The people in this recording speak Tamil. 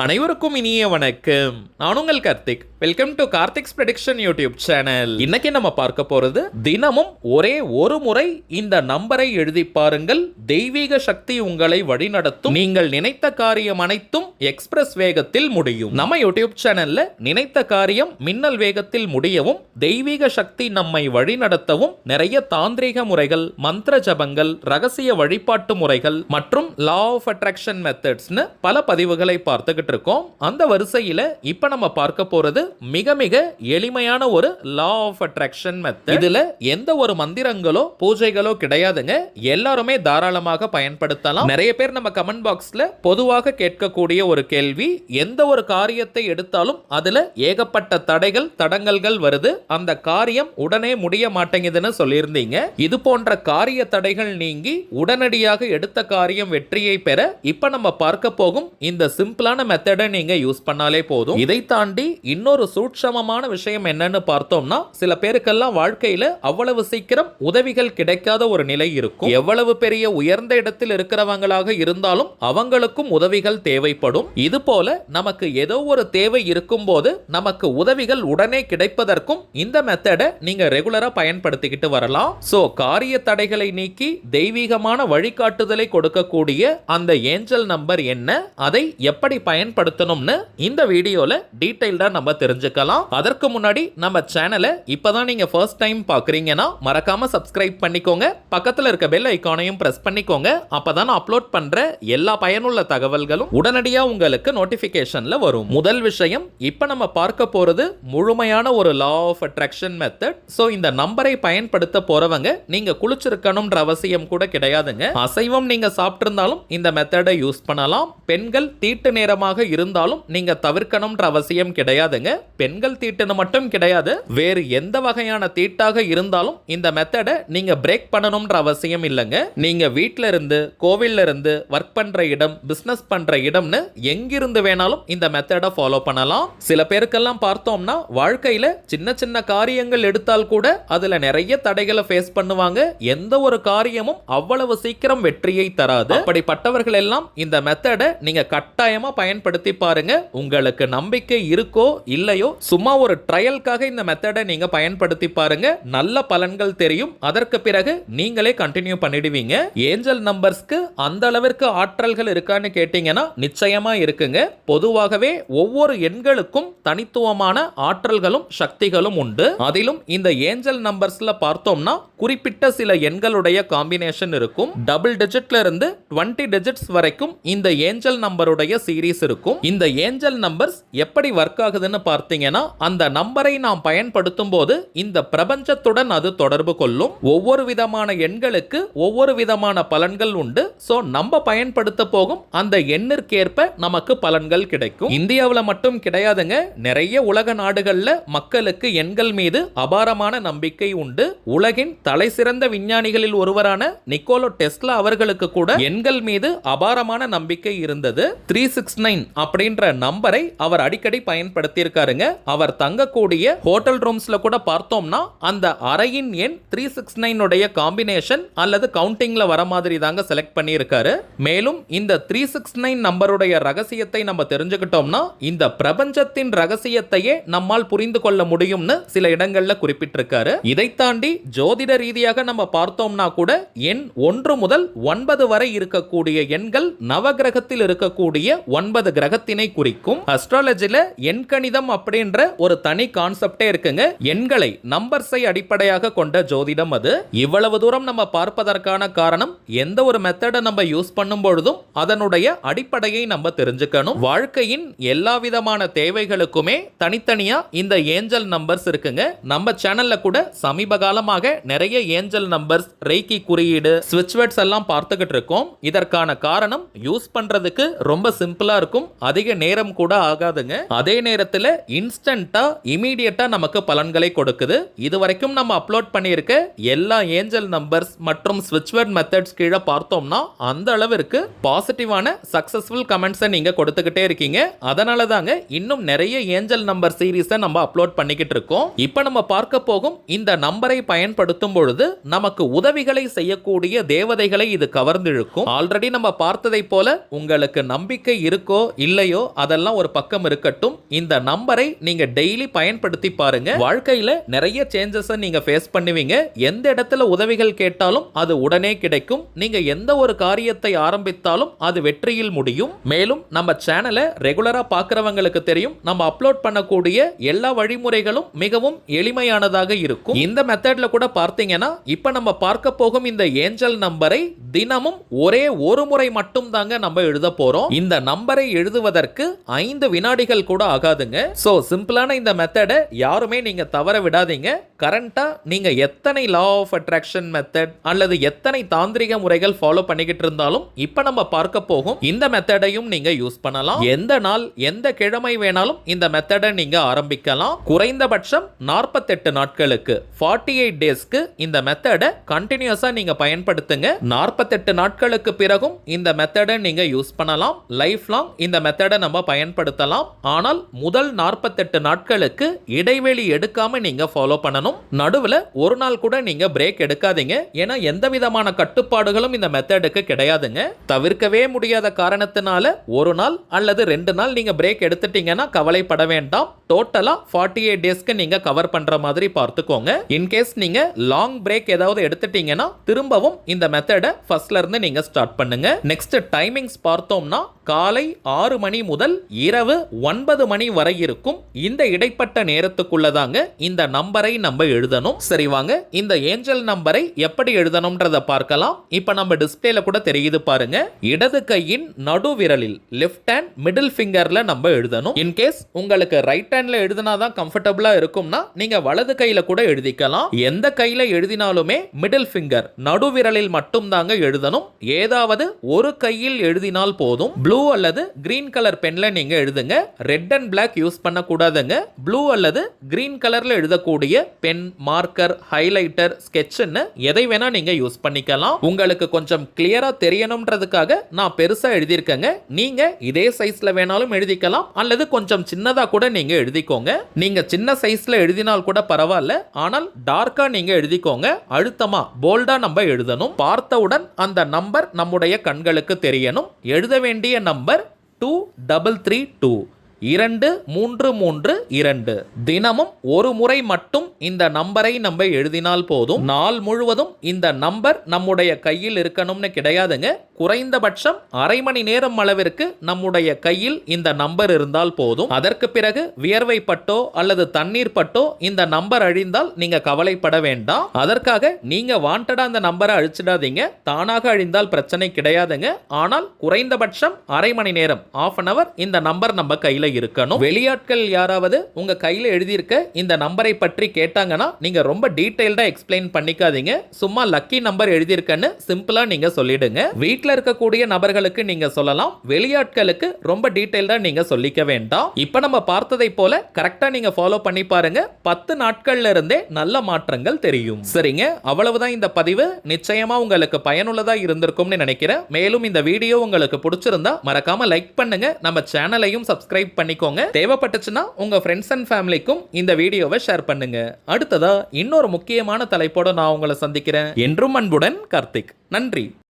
அனைவருக்கும் இனிய வணக்கம். நான் உங்கள் Karthik. Welcome to Karthik's prediction YouTube channel. இன்னைக்கு நம்ம பார்க்க போறது, தினமும் ஒரே ஒரு முறை இந்த நம்பரை எழுதி பாருங்கள், தெய்வீக சக்தி உங்களை வழிநடத்தும். நீங்கள் நினைத்த காரியம் அனைத்தும் எக்ஸ்பிரஸ் வேகத்தில் முடியும். நம்ம யூடியூப் சேனல்ல நினைத்த காரியம் மின்னல் வேகத்தில் முடியவும், தெய்வீக சக்தி நம்மை வழிநடத்தவும் நிறைய தாந்திரீக முறைகள், மந்திர ஜபங்கள், ரகசிய வழிபாட்டு முறைகள் மற்றும் லா ஆஃப் அட்ராக்ஷன் மெத்தட்ஸ்னு பல பதிவுகளை பார்த்துக்கிட்டு இருக்கோம். அந்த வரிசையில இப்ப நம்ம பார்க்க போறது மிக மிக எளிமையான ஒரு லா ஆஃப் அட்ராக்ஷன் மெத்தட். இதுல எந்த ஒரு மந்திரங்களோ பூஜைகளோ கிடையாதுங்க. எல்லாருமே தாராளமாக பயன்படுத்தலாம். நிறைய பேர் நம்ம கமெண்ட் பாக்ஸ்ல பொதுவாக கேட்கக்கூடிய ஒரு கேள்வி, எந்த ஒரு காரியத்தை எடுத்தாலும் அதுல ஏகப்பட்ட தடைகள் தடங்கல்கள் வருது, அந்த காரியம் உடனே முடிய மாட்டேங்குதுன்னு சொல்லியிருந்தீங்க. இது போன்ற காரிய தடைகள் நீங்கி உடனடியாக எடுத்த காரியம் வெற்றியை பெற இப்ப நம்ம பார்க்க போகும் இந்த சிம்பிளான மெத்தடை நீங்க யூஸ் பண்ணாலே போதும். இதை தாண்டி இன்னொரு சூட்சமமான விஷயம் என்னன்னு பார்த்தோம்னா, சில பேருக்கெல்லாம் வாழ்க்கையில அவ்வளவு சீக்கிரம் உதவிகள் கிடைக்காத ஒரு நிலை இருக்கும். எவ்வளவு பெரிய உயர்ந்த இடத்தில் இருக்கிறவங்களாக இருந்தாலும் அவங்களுக்கும் உதவிகள் தேவைப்படும். இது போல நமக்கு ஏதோ ஒரு தேவை இருக்கும் போது நமக்கு உதவிகள் உடனே கிடைப்பதற்கும் இந்த மெத்தடை நீங்க ரெகுலரா பயன்படுத்திக்கிட்டு வரலாம். சோ காரிய தடைகளை நீக்கி தெய்வீகமான வழிகாட்டுதலை கொடுக்கக்கூடிய அந்த ஏஞ்சல் நம்பர் என்ன, அதை எப்படி பயன்படுத்தணும்னு இந்த வீடியோல டீடைல்டா நம்ம தெரிஞ்சுக்கலாம். அதற்கு முன்னாடி நம்ம சேனலை இப்பதான் நீங்க ஃபர்ஸ்ட் டைம் பார்க்கறீங்கன்னா மறக்காம சப்ஸ்கிரைப் பண்ணிக்கோங்க. பக்கத்துல இருக்க பெல் ஐகானையும் பிரஸ் பண்ணிக்கோங்க. அப்பதான் அப்லோட் பண்ற எல்லா பயனுள்ள தகவல்களும் உடனடியா உங்களுக்கு நோட்டிபிகேஷன்ல வரும். முதல் விஷயம், இப்ப நம்ம பார்க்க போறது முழுமையான ஒரு law of attraction method. So இந்த நம்பரை பயன்படுத்த போறவங்க நீங்க குளிச்சிருக்கணும்ன்ற அவசியம் கூட கிடையாதுங்க. அசைவம் நீங்க சாப்பிட்டிருந்தாலும் இந்த மெத்தடை யூஸ் பண்ணலாம். பெண்கள் தீட்டு நேரமாக இருந்தாலும் நீங்க தவிர்க்கணும்ன்ற அவசியம் கிடையாதுங்க. பெண்கள் தீட்டுன்னு மட்டும் கிடையாது, வேறு எந்த வகையான தீட்டாக இருந்தாலும் இந்த மெத்தடை நீங்க பிரேக் பண்ணணும்ன்ற அவசியம் இல்லைங்க. நீங்க வீட்ல இருந்து, கோவில்ல இருந்து, ஒர்க் பண்ற இடம், பிசினஸ் பண்ற இடம்னு எங்கிருந்து வேணாலும் இந்த மெத்தடை ஃபாலோ பண்ணலாம். சில பேருக்கெல்லாம் பார்த்தோம்னா வாழ்க்கையில சின்ன சின்ன காரியங்கள் எடுத்தால் கூட அதுல நிறைய தடைகளை ஃபேஸ் பண்ணுவாங்க. எந்த ஒரு காரியமும் அவ்வளவு சீக்கிரம் வெற்றியை தராது. அப்படிப்பட்டவர்கள் எல்லாம் இந்த மெத்தடை நீங்க கட்டாயமா பயன்படுத்தி பாருங்க. உங்களுக்கு நம்பிக்கை இருக்கோ இல்லையோ, சும்மா ஒரு ட்ரையலுக்காக இந்த மெத்தடை நீங்க பயன்படுத்தி பாருங்க. நல்ல பலன்கள் தெரியும். அதற்கு பிறகு நீங்களே கண்டினியூ பண்ணிடுவீங்க. ஏஞ்சல் நம்பர்ஸ்க்கு அந்த அளவிற்கு ஆற்றல்கள் இருக்கான்னு கேட்டீங்கன்னா நிச்சயமா இருக்குங்க. பொதுவாகவே ஒவ்வொரு எண்களுக்கும் தனித்துவமான ஆற்றல்களும் சக்திகளும் உண்டு. அதிலும் இந்த ஏஞ்சல் நம்பர்ஸ்ல பார்த்தோம்னா குறிப்பிட்ட சில எண்களுடைய காம்பினேஷன் இருக்கும். டபுள் டிஜிட்ல இருந்து 20 டிஜிட்ஸ் வரைக்கும் இந்த ஏஞ்சல் நம்பருடைய சீரீஸ் இருக்கும். இந்த ஏஞ்சல் நம்பர்ஸ் எப்படி ஒர்க் ஆகுதுன்னு பார்த்தீங்கன்னா, அந்த நம்பரை நாம் பயன்படுத்தும் போது இந்த பிரபஞ்சத்துடன் அது தொடர்பு கொள்ளும். ஒவ்வொரு விதமான எண்களுக்கு ஒவ்வொரு விதமான பலன்கள் உண்டு. சோ நம்ம பயன்படுத்த போகும் அந்த எண்ணிற்கேற்ப நமக்கு பலன்கள் கிடைக்கும். இந்தியாவில் மட்டும் கிடையாதுங்க, நிறைய உலக நாடுகள்ல மக்களுக்கு எண்கள் மீது அபாரமான நம்பிக்கை உண்டு. உலகின் தலை சிறந்த விஞ்ஞானிகளில் ஒருவரான நிக்கோலா டெஸ்லா அவர்களுக்கு கூட எண்கள் மீது அபாரமான நம்பிக்கை இருந்தது. 369 அப்படின்ற நம்பரை அவர் அடிக்கடி பயன்படுத்தி இருக்காருங்க. அவர் தங்கக்கூடிய ஹோட்டல் ரூம்ஸ்ல கூட பார்த்தோம்னா அந்த அறையின் எண் 369 உடைய காம்பினேஷன் அல்லது கவுண்டிங்ல வர மாதிரி தாங்க செலக்ட் பண்ணி இருக்காரு. மேலும் இந்த 369 நம்பருடைய ரகசியத்தை நம்ம தெரிஞ்சுக்கிட்டோம்னா இந்த பிரபஞ்சத்தின் ரகசியத்தையே நம்மால் புரிந்து கொள்ள முடியும்னு சில இடங்கள்ல குறிப்பிட்டிருக்காரு. இதை தாண்டி ஜோதிட ரீதியாக நம்ம பார்த்தோம்னா கூட எண் 1 முதல் 9 வரை இருக்கக்கூடிய எண்கள் நவகிரகத்தில் இருக்கக்கூடிய 9 கிரகத்தினை குறிக்கும். அஸ்ட்ராலஜில எண்கணிதம் அப்படின்ற ஒரு தனி கான்செப்டே இருக்குங்க. எண்களை, நம்பர்ஸை அடிப்படையாக கொண்ட ஜோதிடம் அது. இவ்வளவு தூரம் நம்ம பார்ப்பதற்கான காரணம், எந்த ஒரு மெத்தடை நம்ம யூஸ் பண்ணும் பொழுதும் அதனுடைய அடிப்படையை நம்ம தெரிஞ்சுக்கணும். வாழ்க்கையின் எல்லா விதமான தேவைகளுக்குமே தனித்தனியா இந்த ஏஞ்சல் நம்பர்ஸ் இருக்குங்க. நம்ம சேனல்ல கூட சமீப காலமாக நிறைய ஏஞ்சல் நம்பர்ஸ், ரெய்கி குறியீடு, ஸ்விட்ச் வேர்ட்ஸ் எல்லாம் பார்த்துக்கிட்டு இருக்கோம். இதற்கான காரணம், யூஸ் பண்றதுக்கு ரொம்ப சிம்பிளா இருக்கும், அதிக நேரம் கூட ஆகாதுங்க. அதே நேரத்தில் இன்ஸ்டன்ட்டா இமீடியட்டா நமக்கு பலன்களை கொடுக்குது. இதுவரைக்கும் நம்ம அப்லோட் பண்ணியிருக்க எல்லா ஏஞ்சல் நம்பர்ஸ் மற்றும் ஸ்விட்ச் வேர்ட் மெத்தட்ஸ் கீழே பார்த்தோம்னா அந்த அளவிற்கு பாசிட்டிவான சக்சஸ்ஃபுல் கமெண்ட்ஸை நீங்க கொடுத்துக்கிட்டே இருக்கீங்க. அதனால தாங்க இன்னும் நிறைய ஏஞ்சல் நம்பர் சீரீஸை நம்ம அப்லோட் பண்ணிக்கிட்டு இருக்கோம். இப்போ நம்ம பார்க்க போகும் இந்த நம்பரை பயன்படுத்தும் பொழுது நமக்கு உதவிகளை செய்யக்கூடிய தேவதைகளை இது கவர்ந்து இழுக்கும். ஆல்ரெடி நம்ம பார்த்ததை போல உங்களுக்கு நம்பிக்கை இருக்கோ இல்லையோ அதெல்லாம் ஒரு பக்கம் இருக்கட்டும், இந்த நம்பரை நீங்க டெய்லி பயன்படுத்தி பாருங்க. வாழ்க்கையில நிறைய சேஞ்சஸ் நீங்க ஃபேஸ் பண்ணுவீங்க. எந்த இடத்துல உதவிகள் கேட்டாலும் அது உடனே கிடைக்கும். நீங்க எந்த ஒரு காரியத்தை ஆரம்பித்தாலும் அது வெற்றியில் முடியும். மேலும் நம்ம சேனலை ரெகுலரா பார்க்கிறவங்களுக்கு தெரியும், நம்ம அப்லோட் பண்ணக்கூடிய எல்லா வழிமுறைகளும் மிகவும் எளிமையானதாக இருக்கும். இந்த மெத்தட்ல கூட பார்த்தீங்கன்னா இப்ப நம்ம பார்க்க போகும் இந்த ஏஞ்சல் நம்பரை தினமும் ஒரே ஒரு முறை மட்டும் தாங்க நம்ம எழுத போறோம். இந்த நம்பரை எழுதுவதற்கு 5 வினாடிகள் கூட ஆகாதுங்க. சோ சிம்பிளான இந்த மெத்தடை யாருமே நீங்க தவற விடாதீங்க. கரண்டா நீங்க எத்தனை லா ஆஃப் அட்ராக்ஷன் மெத்தட் அல்லது எத்தனை தாந்திரிக முறைகள் ஃபாலோ பண்ணிக்கிட்டு இருந்தாலும் இப்ப நம்ம பார்க்க போகும் இந்த மெத்தடையும் நீங்க யூஸ் பண்ணலாம். எந்த நாள் எந்த கிழமை வேணாலும் இந்த மெத்தடை நீங்க ஆரம்பிக்கலாம். குறைந்தபட்சம் 48 நாட்களுக்கு 48 டேஸ்க்கு இந்த மெத்தடை கண்டினியூஸா நீங்க பயன்படுத்துங்க. 48 நாட்களுக்கு பிறகும் இந்த மெத்தடை நீங்க யூஸ் பண்ணலாம். லைஃப் லாங் இந்த மெத்தடை நம்ம பயன்படுத்தலாம். ஆனால் முதல் 48 நாட்களுக்கு இடைவெளி எடுக்காம நீங்க ஃபாலோ பண்ணணும். நடுவுல ஒரு நாள் கூட நீங்க பிரேக் எடுக்காதீங்க. ஏன்னா எந்த விதமான கட்டுப்பாடுகளும் இந்த மெத்தடுக்கு கிடையாதுங்க. தவிர்க்கவே முடியாத காரணத்தினால ஒரு நாள் அல்லது 2 நாள் நீங்க பிரேக் எடுத்துட்டீங்கன்னா கவலைப்பட வேண்டாம். டோட்டலா 48 டேஸ்க்கு நீங்க கவர் பண்ற மாதிரி பார்த்துக்கோங்க. இன்கேஸ் நீங்க லாங் பிரேக் ஏதாவது எடுத்துட்டீங்கன்னா திரும்பவும் இந்த மெத்தடை ஃபர்ஸ்ட்ல இருந்து நீங்க ஸ்டார்ட் பண்ணுங்க. நெக்ஸ்ட் டைமிங்ஸ் பார்த்தோம்னா காலை 6 மணி முதல் இரவு 9 மணி வரை இருக்கும். இந்த இடைப்பட்ட நேரத்துக்குள்ளதாங்க இந்த நம்பரை நம்ம எழுதணும். சரி வாங்க இந்த ஏஞ்சல் நம்பரை எப்படி எழுதணும்ன்றத பார்க்கலாம். இப்ப நம்ம டிஸ்பிளேல கூட தெரியுது பாருங்க. இடது கையின் நடு விரலில் லெஃப்ட் ஹேண்ட் மிடில் ஃபிங்கர்ல நம்ம எழுதணும். இன்கேஸ் உங்களுக்கு ரைட் ஹேண்ட்ல எழுதினாதான் கம்ஃபர்டபுளா இருக்கும்னா நீங்க வலது கையில கூட எழுதிக்கலாம். எந்த கையில எழுதினாலுமே மிடில் ஃபிங்கர் நடு விரலில் மட்டும் தாங்க எழுதணும். ஏதாவது ஒரு கையில் எழுதினால் போதும். ப்ளூ அல்லது கிரீன் கலர் பென்ல நீங்க எழுதுங்க. ரெட் அண்ட் பிளாக் யூஸ் பண்ண கூடாதுங்க. ப்ளூ அல்லது கிரீன் கலர்ல எழுதக்கூடிய பென், மார்க்கர், ஹைலைட்டர், ஸ்கெட்ச்னு எதை வேணா நீங்க யூஸ் பண்ணிக்கலாம். உங்களுக்கு கொஞ்சம் கிளியரா தெரியணும்ன்றதுக்காக நான் பெருசா எழுதியிருக்கேங்க. நீங்க இதே சைஸ்ல வேணாலும் எழுதிக்கலாம் அல்லது கொஞ்சம் சின்னதா கூட நீங்க எழுதிக்கோங்க. நீங்க சின்ன சைஸ்ல எழுதினால் கூட பரவாயில்ல. ஆனால் டார்க்கா நீங்க எழுதிக்கோங்க. அழுத்தமா போல்டா நம்ம எழுதணும். பார்த்தவுடன் அந்த நம்பர் நம்முடைய கண்களுக்கு தெரியணும். எழுத வேண்டிய நம்பர் 2332 2332. தினமும் ஒரு முறை மட்டும் இந்த நம்பரை நம்ம எழுதினால் போதும். நாள் முழுவதும் இந்த நம்பர் நம்முடைய கையில் இருக்கணும்னு கிடையாதுங்க. குறைந்தபட்சம் அரை மணி நேரம் அளவிற்கு நம்முடைய கையில் இந்த நம்பர் இருந்தால் போதும். அதற்கு பிறகு வியர்வை பட்டோ அல்லது தண்ணீர் பட்டோ இந்த நம்பர் அழிந்தால் நீங்க கவலைப்பட வேண்டாம். அதற்காக நீங்க வாண்டடா அந்த நம்பரை அழிச்சிடாதீங்க. தானாக அழிந்தால் பிரச்சனை கிடையாதுங்க. ஆனால் குறைந்தபட்சம் அரை மணி நேரம், ½ an hour இந்த நம்பர் நம்ம கையில இருக்கணும். வெளியாட்கள் யாராவது உங்க கையில எழுதியிருக்க இந்த நம்பரை பற்றி கேட்டாங்கன்னா நீங்க ரொம்ப டீடைல்டா எக்ஸ்பிளைன் பண்ணிக்காதீங்க. சும்மா லக்கி நம்பர் எழுதியிருக்கன்னு சிம்பிளா நீங்க சொல்லிடுங்க. வீட்ல இருக்கக்கூடிய நபர்களுக்கு நீங்க சொல்லலாம். வெளியாட்களுக்கு ரொம்ப டீடைல்டா நீங்க சொல்லிக்க வேண்டாம். இப்ப நம்ம பார்த்ததை போல கரெக்டா நீங்க ஃபாலோ பண்ணி பாருங்க. 10 நாட்கள்ல இருந்தே நல்ல மாற்றங்கள் தெரியும். சரிங்க, அவ்வளவுதான் இந்த பதிவு. நிச்சயமா உங்களுக்கு பயனுள்ளதா இருந்திருக்கும்னு நினைக்கிறேன். மேலும் இந்த வீடியோ உங்களுக்கு பிடிச்சிருந்தா மறக்காம லைக் பண்ணுங்க. நம்ம சேனலையும் சப்ஸ்கிரைப் பண்ணிக்கோங்க. தேவைப்பட்டுச்சுன்னா உங்க ஃப்ரெண்ட்ஸ் அண்ட் ஃபேமிலிக்கும் இந்த வீடியோவை ஷேர் பண்ணுங்க. அடுத்ததா இன்னொரு முக்கியமான தலைப்போட நான் உங்களை சந்திக்கிறேன். என்றும் அன்புடன் கார்த்திக். நன்றி.